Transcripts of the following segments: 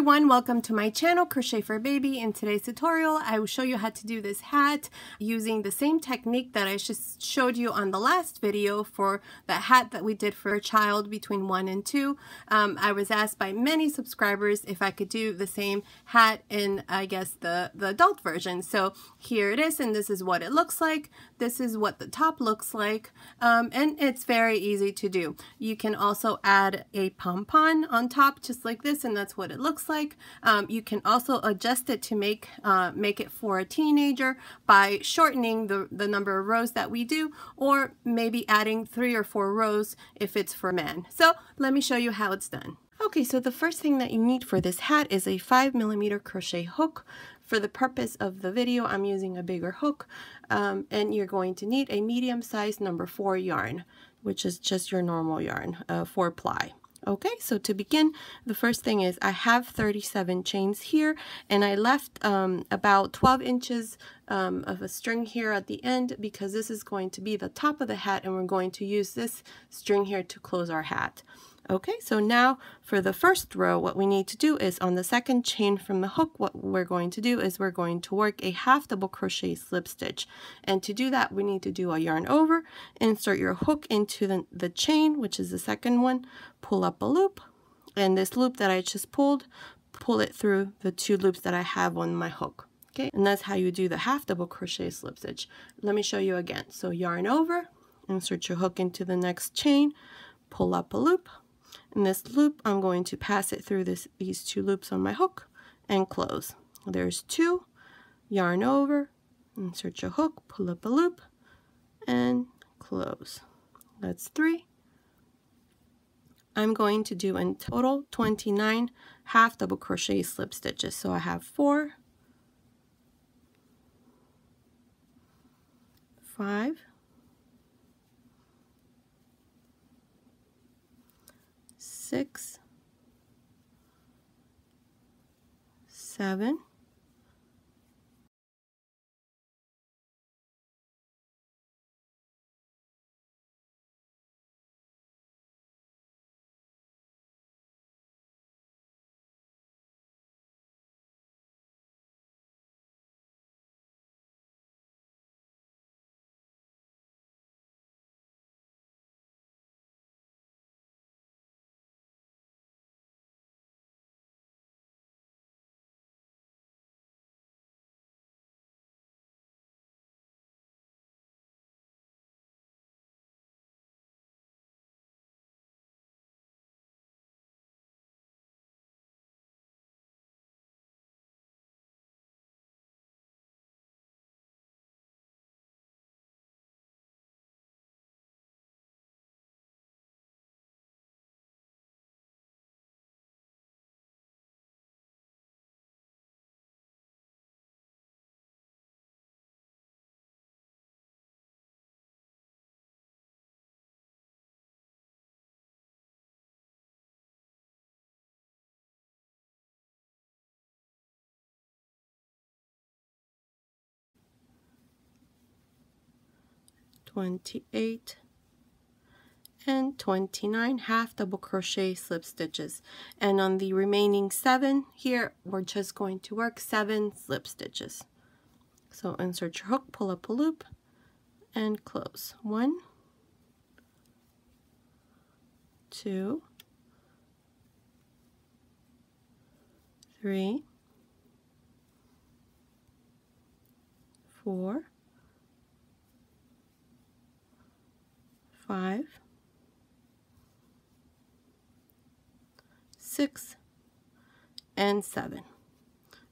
everyone, welcome to my channel Crochet for Baby. In today's tutorial I will show you how to do this hat using the same technique that I just showed you on the last video for the hat that we did for a child between 1 and 2. I was asked by many subscribers if I could do the same hat in, I guess, the adult version. So here it is, and this is what it looks like. This is what the top looks like, and it's very easy to do. You can also add a pom-pom on top just like this, and that's what it looks like. You can also adjust it to make it for a teenager by shortening the number of rows that we do, or maybe adding 3 or 4 rows if it's for men. So let me show you how it's done. Okay, so the first thing that you need for this hat is a 5mm crochet hook. For the purpose of the video, I'm using a bigger hook, and you're going to need a medium-sized number 4 yarn, which is just your normal yarn, 4 ply. Okay, so to begin, the first thing is I have 37 chains here, and I left about 12 inches of a string here at the end because this is going to be the top of the hat, and we're going to use this string here to close our hat. Okay, so now for the first row, what we need to do is on the second chain from the hook, what we're going to do is we're going to work a half double crochet slip stitch. And to do that, we need to do a yarn over, insert your hook into the chain, which is the second one, pull up a loop, and this loop that I just pulled, pull it through the 2 loops that I have on my hook. Okay, and that's how you do the half double crochet slip stitch. Let me show you again. So yarn over, insert your hook into the next chain, pull up a loop. In this loop, I'm going to pass it through these 2 loops on my hook and close. There's 2, yarn over, insert your hook, pull up a loop, and close. That's 3. I'm going to do in total 29 half double crochet slip stitches. So I have 4, 5, 6, 7, 28, and 29 half double crochet slip stitches. And on the remaining 7 here, we're just going to work 7 slip stitches. So insert your hook, pull up a loop, and close. 1, 2, 3, 4, 5, 6, and 7.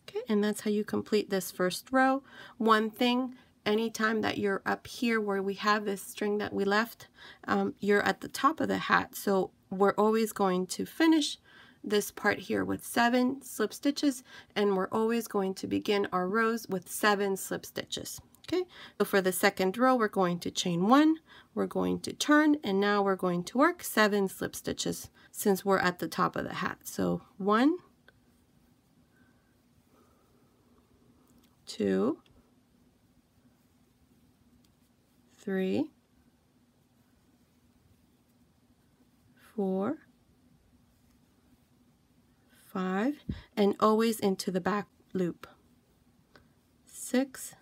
Okay, and that's how you complete this first row. One thing, anytime that you're up here where we have this string that we left, you're at the top of the hat, so we're always going to finish this part here with 7 slip stitches, and we're always going to begin our rows with 7 slip stitches. Okay, so for the second row, we're going to chain 1, we're going to turn, and now we're going to work 7 slip stitches since we're at the top of the hat. So 1, 2, 3, 4, 5, and always into the back loop. 6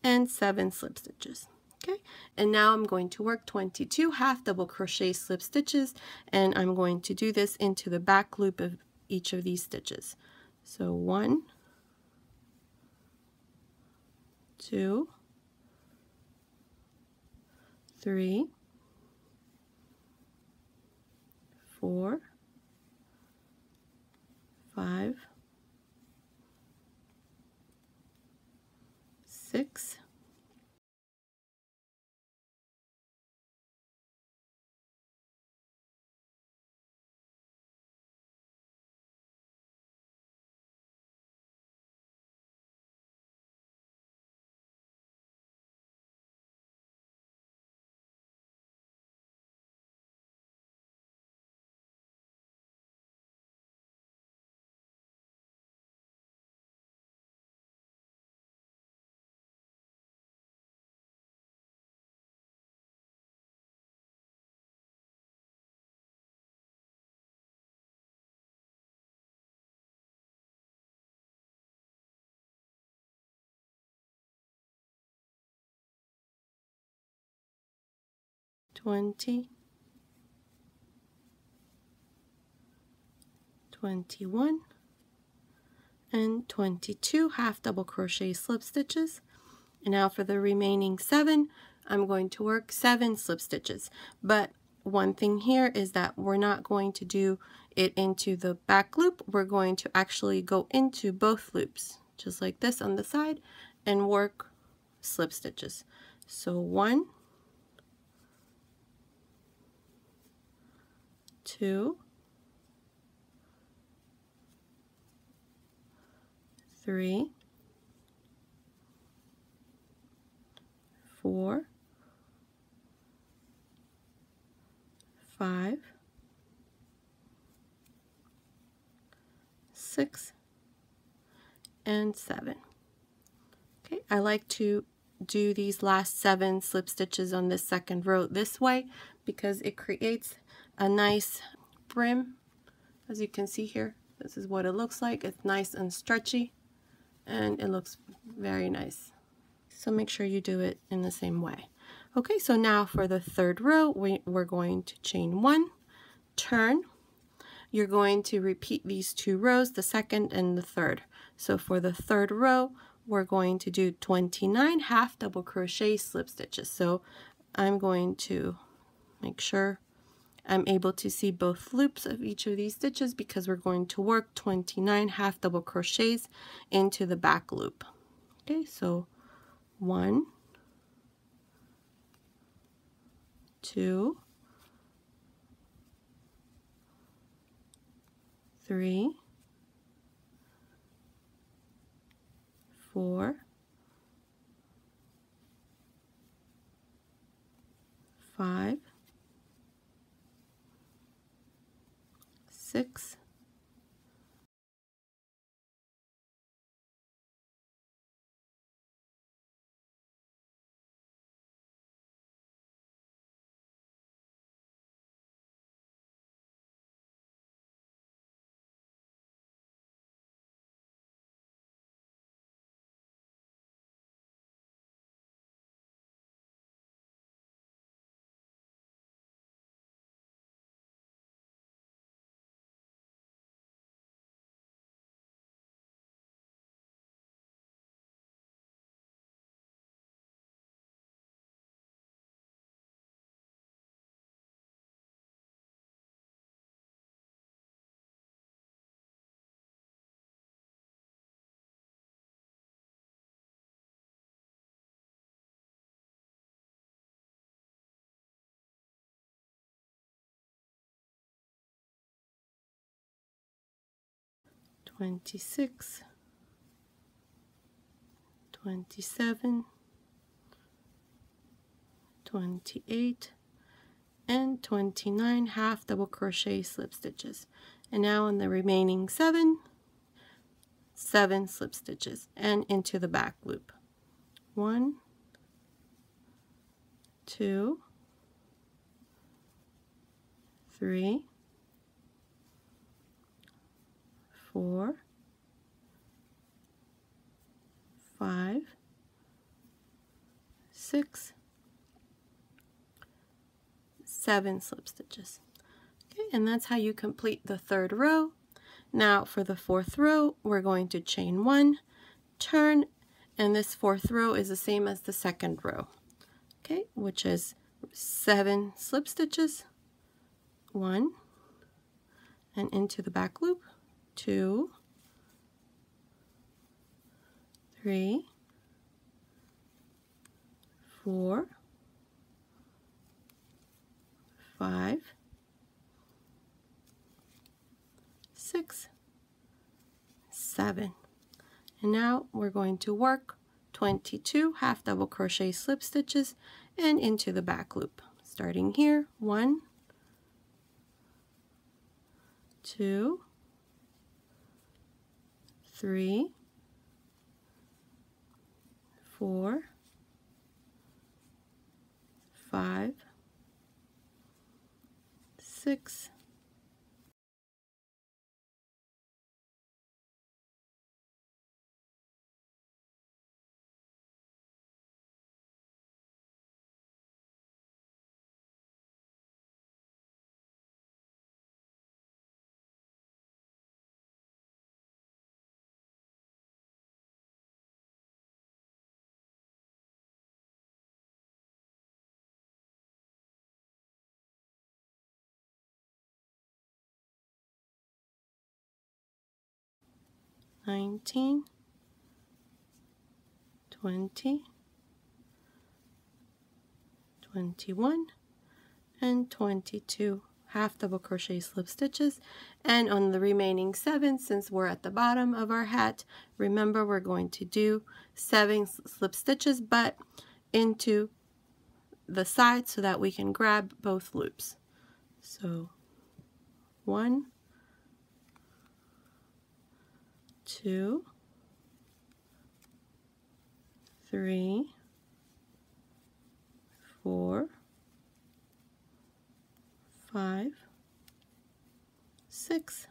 and 7 slip stitches. Okay, and now I'm going to work 22 half double crochet slip stitches, and I'm going to do this into the back loop of each of these stitches. So 1, 2, 3, 4, 5, 6, 20, 21, and 22 half double crochet slip stitches. And now for the remaining 7, I'm going to work 7 slip stitches. But one thing here is that we're not going to do it into the back loop. We're going to actually go into both loops, just like this on the side, and work slip stitches. So 1, 2, 3, 4, 5, 6, and 7. Okay, I like to do these last 7 slip stitches on this second row this way because it creates a nice brim. As you can see here, this is what it looks like. It's nice and stretchy, and it looks very nice. So make sure you do it in the same way. Okay, so now for the third row, we're going to chain 1, turn. You're going to repeat these 2 rows, the second and the third. So for the third row, we're going to do 29 half double crochet slip stitches. So I'm going to make sure I'm able to see both loops of each of these stitches because we're going to work 29 half double crochets into the back loop. Okay, so 1, 2, 3, 4, 5, 6, 26, 27, 28, and 29 half double crochet slip stitches. And now in the remaining 7 slip stitches and into the back loop. 1, 2, 3, 4, 5, 6, 7 slip stitches. Okay, and that's how you complete the third row. Now for the fourth row, we're going to chain 1, turn, and this fourth row is the same as the second row, okay, which is 7 slip stitches, 1, and into the back loop, 2, 3, 4, 5, 6, 7. And now we're going to work 22 half double crochet slip stitches and into the back loop. Starting here, 1, 2, 3, 4, 5, 6, 19, 20, 21, and 22 half double crochet slip stitches. And on the remaining 7, since we're at the bottom of our hat, remember we're going to do 7 slip stitches but into the side so that we can grab both loops. So 1, 2, 3, 4, 5, 6,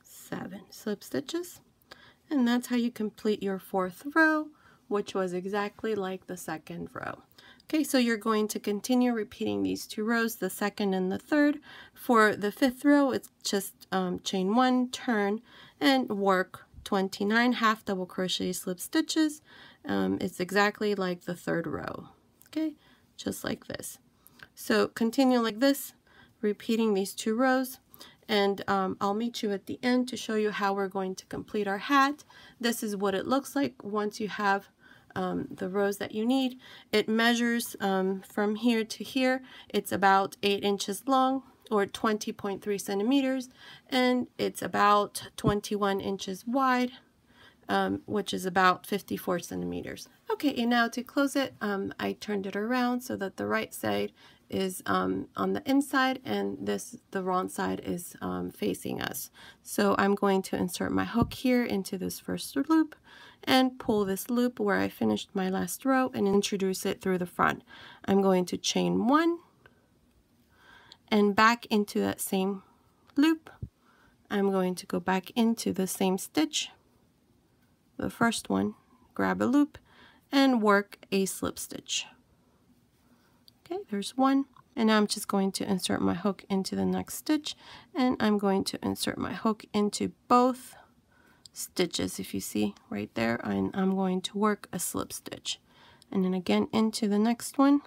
7 slip stitches, and that's how you complete your fourth row, which was exactly like the second row. Okay, so you're going to continue repeating these 2 rows, the second and the third. For the fifth row, it's just chain 1, turn, and work 29 half double crochet slip stitches. It's exactly like the third row. Okay, just like this. So continue like this, repeating these 2 rows, and I'll meet you at the end to show you how we're going to complete our hat. This is what it looks like once you have the rows that you need. It measures from here to here. It's about 8 inches long, or 20.3 centimeters, and it's about 21 inches wide, which is about 54 centimeters. Okay, and now to close it, I turned it around so that the right side is on the inside and the wrong side is facing us. So I'm going to insert my hook here into this first loop and pull this loop where I finished my last row and introduce it through the front. I'm going to chain 1 and back into that same loop. I'm going to go back into the same stitch, the first one, grab a loop, and work a slip stitch. Okay, there's 1, and now I'm just going to insert my hook into the next stitch, and I'm going to insert my hook into both stitches, if you see right there, and I'm going to work a slip stitch. And then again into the next one,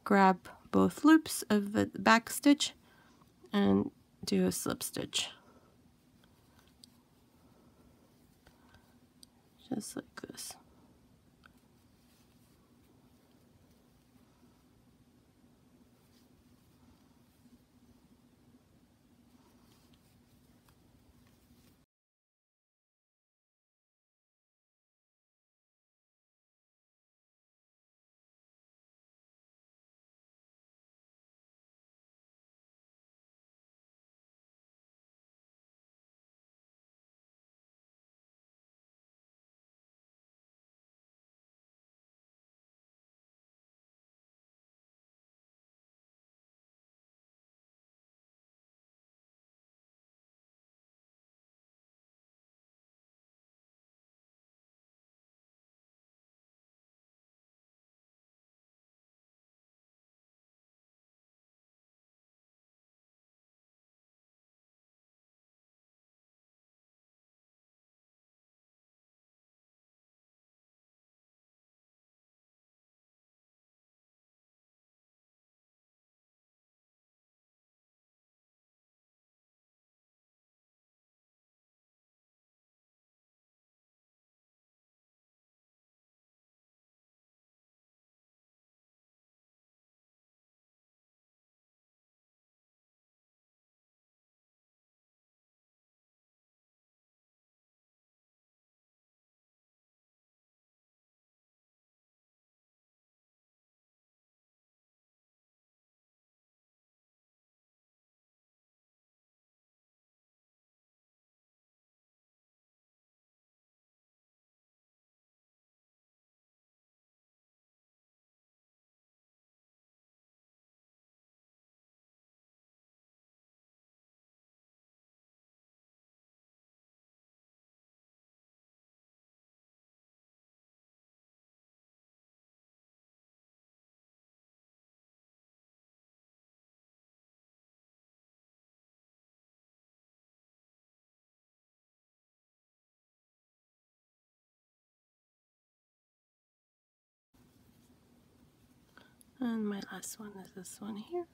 grab both loops of the back stitch, and do a slip stitch. Just like this. And my last one is this one here.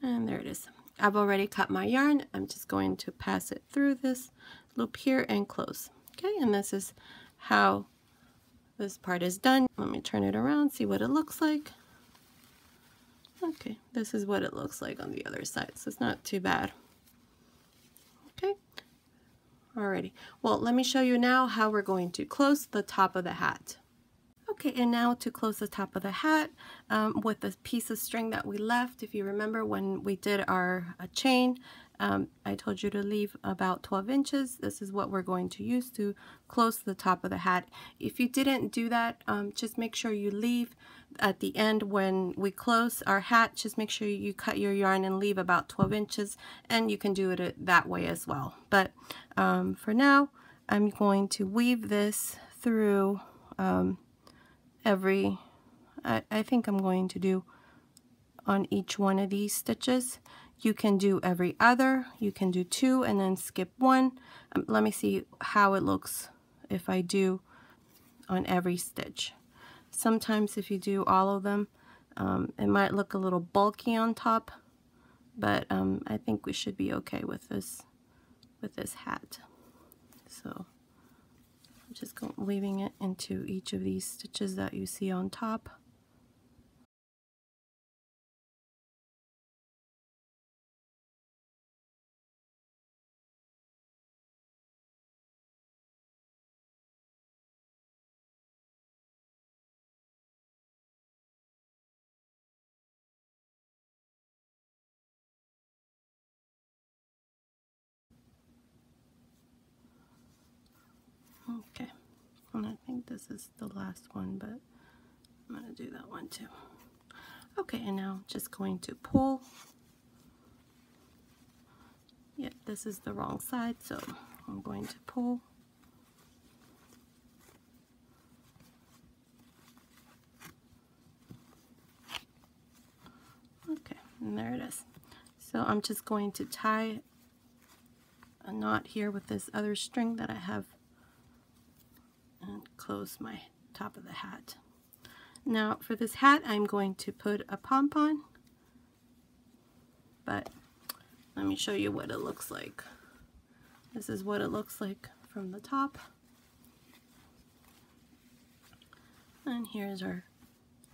And there it is. I've already cut my yarn. I'm just going to pass it through this loop here and close. Okay, and this is how this part is done. Let me turn it around, see what it looks like. Okay, this is what it looks like on the other side, so it's not too bad. Okay, alrighty. Well, let me show you now how we're going to close the top of the hat. Okay, and now to close the top of the hat with the piece of string that we left. If you remember when we did our chain, I told you to leave about 12 inches. This is what we're going to use to close the top of the hat. If you didn't do that, just make sure you leave at the end when we close our hat. Just make sure you cut your yarn and leave about 12 inches, and you can do it that way as well. But for now, I'm going to weave this through I think I'm going to do on each one of these stitches. You can do every other, you can do 2 and then skip 1. Let me see how it looks if I do on every stitch. Sometimes if you do all of them, it might look a little bulky on top, but I think we should be okay with this hat. So I'm just weaving it into each of these stitches that you see on top. Okay, and I think this is the last one, but I'm going to do that one too. Okay, and now I'm just going to pull. Yep, this is the wrong side, so I'm going to pull. Okay, and there it is. So I'm just going to tie a knot here with this other string that I have and close my top of the hat. Now for this hat I'm going to put a pom-pom, but let me show you what it looks like. This is what it looks like from the top, and here's our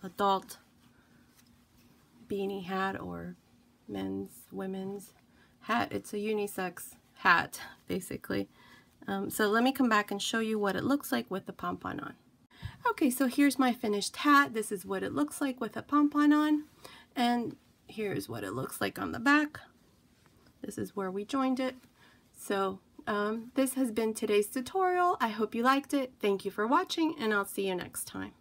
adult beanie hat or women's hat. It's a unisex hat basically. So let me come back and show you what it looks like with the pom-pom on. Okay, so here's my finished hat. This is what it looks like with a pom-pom on, and here's what it looks like on the back. This is where we joined it. So this has been today's tutorial. I hope you liked it. Thank you for watching, and I'll see you next time.